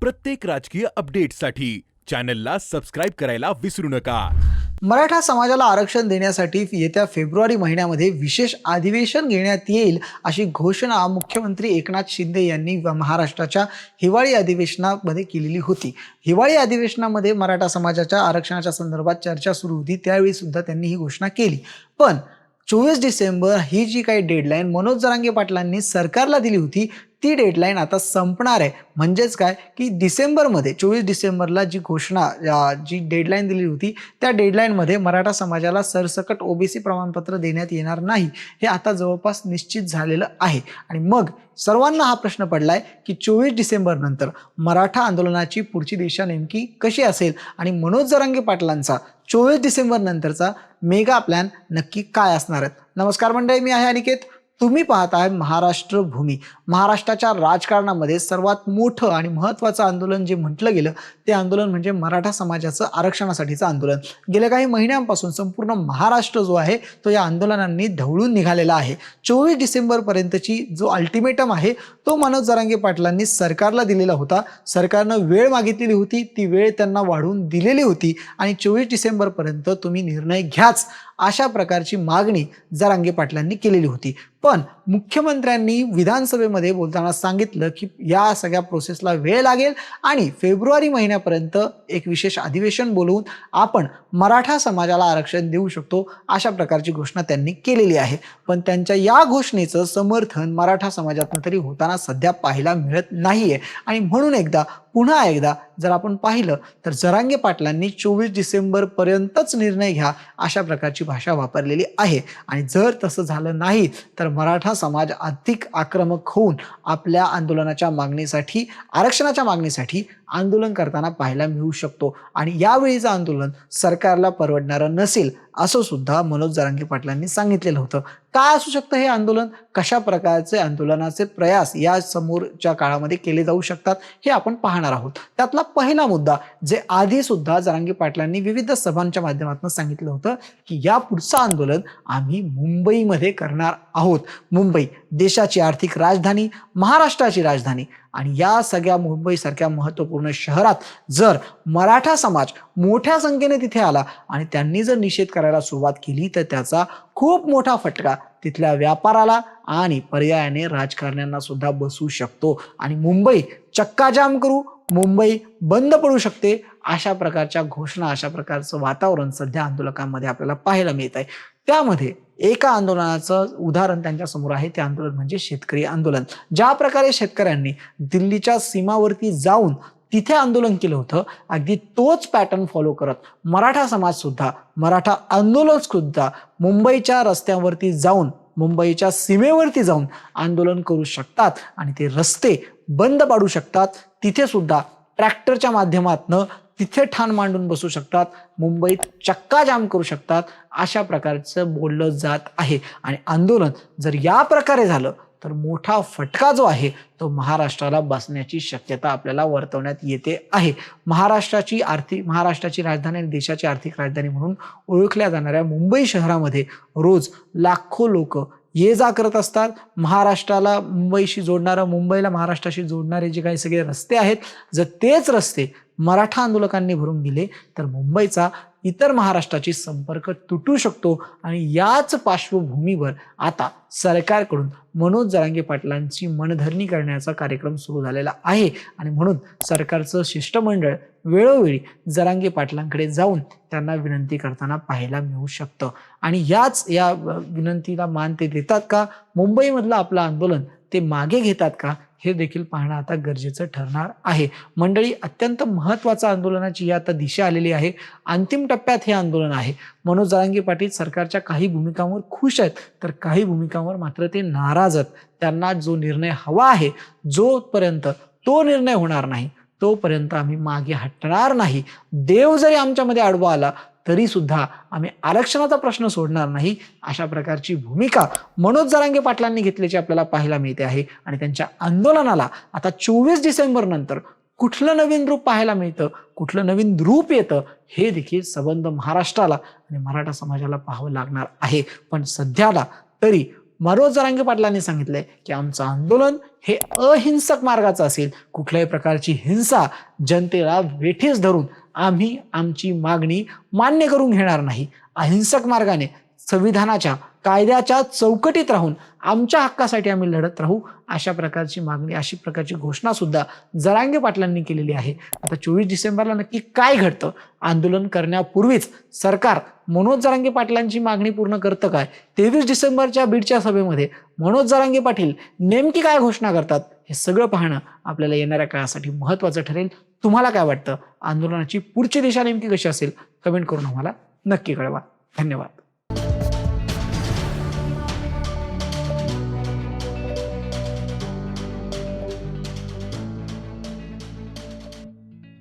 प्रत्येक राजकीय अपडेटसाठी चॅनलला सबस्क्राईब करायला विसरू नका। मराठा समाजाला आरक्षण देण्यासाठी येत्या फेब्रुवारी महिन्यामध्ये विशेष अधिवेशन घेण्यात येईल अशी घोषणा मुख्यमंत्री एकनाथ शिंदे यांनी महाराष्ट्राच्या हिवाळी अधिवेशनामध्ये केलेली होती। हिवाळी अधिवेशनामध्ये मराठा समाजाच्या आरक्षणाच्या संदर्भात चर्चा सुरू होती, त्यावेळी सुद्धा त्यांनी ही घोषणा केली। पण 24 डिसेंबर ही जी काही डेडलाईन मनोज जरांगे पाटलांनी सरकारला दिली होती, ती डेडलाईन आता संपणार आहे। म्हणजेच काय की डिसेंबरमध्ये 24 डिसेंबरला जी घोषणा जी डेडलाईन दिली होती, त्या डेडलाईनमध्ये मराठा समाजाला सरसकट ओबीसी प्रमाणपत्र देण्यात येणार नाही, हे आता जवळपास निश्चित झालेलं आहे। आणि मग सर्वांना हा प्रश्न पडलाय की 24 डिसेंबर नंतर मराठा आंदोलनाची पुढची दिशा नेमकी कशी असेल आणि मनोज जरांगे पाटलांचा 24 डिसेंबर नंतरचा मेगा प्लॅन नक्की काय असणार आहे। नमस्कार मंडळी, मी आहे अनिकेत, तुम्ही पाहताय महाराष्ट्र भूमी। महाराष्ट्राच्या राजकारणामध्ये सर्वात मोठं आणि महत्त्वाचं आंदोलन जे म्हटलं गेलं ते आंदोलन म्हणजे मराठा समाजाचं आरक्षणासाठीचं आंदोलन। गेल्या काही महिन्यांपासून संपूर्ण महाराष्ट्र जो आहे तो या आंदोलनांनी ढवळून निघालेला आहे। 24 डिसेंबर पर्यंतची जो अल्टिमेटम आहे तो मनोज जरांगे पाटलांनी सरकारला दिलेला होता। सरकारनं वेळ मागितलेली होती, ती वेळ त्यांना वाढवून दिलेली होती आणि 24 डिसेंबर पर्यंत तुम्ही निर्णय घ्याच अशा प्रकारची मागणी जरांगे पाटलांनी केलेली होती। पण मुख्यमंत्र्यांनी विधानसभेमध्ये बोलताना सांगितलं की या सगळ्या प्रोसेसला वेळ लागेल आणि फेब्रुवारी महिन्यापर्यंत एक विशेष अधिवेशन बोलवून आपण मराठा समाजाला आरक्षण देऊ शकतो, अशा प्रकारची घोषणा त्यांनी केलेली आहे। पण त्यांच्या या घोषणेचं समर्थन मराठा समाजातून तरी होताना सध्या पाहायला मिळत नाहीये। आणि म्हणून पुन्हा एकदा जर आपण पाहिलं तर जरांगे पाटलांनी 24 डिसेंबर पर्यंतच निर्णय घ्या अशा प्रकारची भाषा वापरलेली आहे। आणि जर तसं झालं नाही तर मराठा समाज अधिक आक्रमक होऊन आपल्या आंदोलनाच्या मागणीसाठी, आरक्षणाच्या मागणीसाठी आंदोलन करताना पाहायला मिळू शकतो। आणि यावेळीचं आंदोलन सरकारला परवडणारं नसेल असं सुद्धा मनोज जरांगे पाटलांनी सांगितलेलं होतं। काय असू शकतं हे आंदोलन, कशा प्रकारचे आंदोलनाचे प्रयास या समोरच्या काळामध्ये केले जाऊ शकतात हे आपण पाहणार आहोत। त्यातला पहिला मुद्दा जे आधी सुद्धा जरांगे पाटलांनी विविध सभांच्या माध्यमातून सांगितलं होतं की या पुढचं आंदोलन आम्ही मुंबईमध्ये करणार आहोत। मुंबई देशाची आर्थिक राजधानी, महाराष्ट्राची राजधानी, आणि या सगळ्या मुंबईसारख्या महत्त्वपूर्ण शहरात जर मराठा समाज मोठ्या संख्येने तिथे आला आणि त्यांनी जर निषेध करायला सुरुवात केली तर त्याचा खूप मोठा फटका तिथल्या व्यापाराला आणि पर्यायाने राजकारण्यांना सुद्धा बसू शकतो आणि मुंबई चक्काजाम करू, मुंबई बंद पडू शकते, अशा प्रकारच्या घोषणा, अशा प्रकारचं वातावरण सध्या आंदोलकांमध्ये आपल्याला पाहायला मिळत आहे। त्यामध्ये एका आंदोलनाचं उदाहरण त्यांच्या समोर आहे, ते आंदोलन म्हणजे शेतकरी आंदोलन। ज्या प्रकारे शेतकऱ्यांनी दिल्लीच्या सीमावरती जाऊन तिथे आंदोलन केलं होतं, अगदी तोच पॅटर्न फॉलो करत मराठा समाज सुद्धा, मराठा आंदोलन सुद्धा मुंबईच्या रस्त्यावरती जाऊन, मुंबईच्या सीमेवरती जाऊन आंदोलन करू शकतात आणि ते रस्ते बंद पाडू शकतात। तिथे सुद्धा ट्रॅक्टरच्या माध्यमातून तिथे ठाण मांडून बसू शकतात, मुंबईत चक्काजाम करू शकतात, अशा प्रकारचं बोललं जात आहे। आणि आंदोलन जर या प्रकारे झालं तर मोठा फटका जो आहे तो महाराष्ट्राला बसण्याची शक्यता आपल्याला वर्तवण्यात येते आहे। महाराष्ट्राची राजधानी आणि देशाची आर्थिक राजधानी म्हणून ओळखल्या जाणाऱ्या मुंबई शहरामध्ये रोज लाखो लोक ये जा करत असतात। महाराष्ट्राला मुंबईशी जोडणारं, मुंबईला महाराष्ट्राशी जोडणारे जे काही सगळे रस्ते आहेत, जर तेच रस्ते मराठा आंदोलकांनी भरून दिले तर मुंबईचा इतर महाराष्ट्राची संपर्क तुटू शकतो। आणि याच पार्श्वभूमीवर आता सरकारकडून मनोज जरांगे पाटलांची मनधरणी करण्याचा कार्यक्रम सुरू झालेला आहे। आणि म्हणून सरकारचं शिष्टमंडळ वेळोवेळी जरांगे पाटलांकडे जाऊन त्यांना विनंती करताना पाहायला मिळू शकतं। आणि या विनंतीला मान ते देतात का, मुंबईमधलं आपलं आंदोलन ते मागे घेतात का, हे देखील पाहणं आता गरजेचं ठरणार आहे। मंडळी, अत्यंत महत्त्वाचं आंदोलनाची आता दिशा आलेली आहे। अंतिम टप्प्यात हे आंदोलन आहे। मनोज जरांगे पाटील सरकारच्या काही भूमिकांवर खुश आहेत तर काही भूमिकांवर मात्र ते नाराज आहेत। त्यांना जो निर्णय हवा आहे, जोपर्यंत तो निर्णय होणार नाही तोपर्यंत आम्ही मागे हटणार नाही। देव जरी आमच्यामध्ये आडवा आला तरी सुद्धा आम्ही आरक्षणाचा प्रश्न सोडणार नाही, अशा प्रकारची भूमिका मनोज जरांगे पाटलांनी घेतल्याची आपल्याला पाहायला मिळते आहे। आणि त्यांच्या आंदोलनाला आता 24 डिसेंबर नंतर कुठलं नवीन रूप पाहायला मिळतं, कुठलं नवीन रूप येतं, हे देखील संबंध महाराष्ट्राला आणि मराठा समाजाला पाहावं लागणार आहे। पण सध्याला तरी मनोज जरांगे पाटलांनी सांगितलंय की आमचं आंदोलन हे अहिंसक मार्गाचं असेल. कुठल्याही प्रकारची हिंसा, जनतेला वेठीस धरून आम्ही आमची मागणी मान्य करून घेणार नाही. अहिंसक मार्गाने संविधानाच्या कायद्याच्या चौकटीत राहून आमच्या हक्कासाठी आम्ही लढत राहू, अशा प्रकारची मागणी, अशी प्रकारची घोषणा सुद्धा जरांगे पाटलांनी केलेली आहे. आता 24 डिसेंबरला नक्की काय घडतं, आंदोलन करण्यापूर्वीच सरकार मनोज जरांगे पाटलांची मागणी पूर्ण करतं काय, 23 डिसेंबरच्या बीडच्या सभेमध्ये मनोज जरांगे पाटील नेमकी काय घोषणा करतात, हे सगळं पाहणं आपल्याला येणाऱ्या काळासाठी महत्त्वाचं ठरेल. तुम्हाला काय वाटतं, आंदोलनाची पुढची दिशा नेमकी कशी असेल, कमेंट करून आम्हाला नक्की कळवा. धन्यवाद.